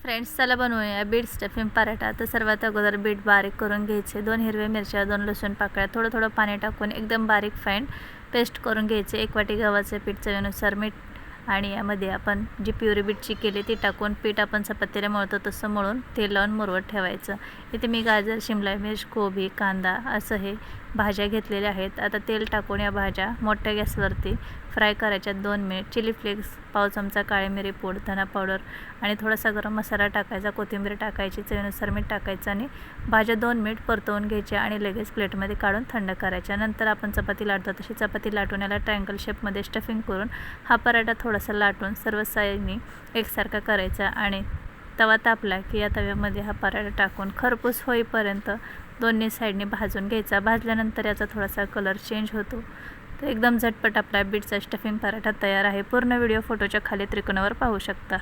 Friends, चला बनवूया bit stuffing paratha. तर सर्वात अगोदर बीट बारीक करून घ्यायचे, 2 हिरव्या मिरच्या, 2 लसूण पाकळ्या, थोडं पाणी टाकून एकदम बारीक फाईन पेस्ट करून घ्यायचे। 1 वाटी गव्हाचे पीठ, चवीनुसार मीठ आणि यामध्ये आपण जी प्युरी बीटची केली ती टाकून पीठ आपण चपातीला मळतो तसं मळून तेल लावून मुरवत ठेवायचं। इथे मी गाजर, शिमला मिर्च, कोबी, कांदा असं हे भाज्या घेतलेल्या आहेत। आता तेल टाकून या भाज्या मोठ्या गॅसवरती फ्राय करायच्या 2 मिनिट। चिली फ्लेक्स, पाव चमचा काळी मिरी पूड, धना पावडर आणि थोडासा गरम मसाला टाकायचा, कोथिंबीर टाकायची, चवीनुसार मीठ टाकायचं आणि भाज्या 2 मिनिट परतवून घ्यायच्या आणि लगेच प्लेटमध्ये काढून थंड करायच्या। नंतर आपण चपाती लाटतो तशी चपाती लाटून याला ट्रायंगल शेपमध्ये स्टफिंग करून हा पराठा थोडासा लाटून सर्व साईडनी एकसारखा करायचा आणि तवा तापला की या तव्यामध्ये हा पराठा टाकून खरपूस होईपर्यंत दोन्ही साईडनी भाजून घ्यायचा। भाजल्यानंतर याचा थोडासा कलर चेंज होतो। तर एकदम झटपट आपला बीटचा स्टफिंग पराठा तयार आहे। पूर्ण व्हिडिओ फोटोच्या खाली त्रिकोणावर पाहू शकता।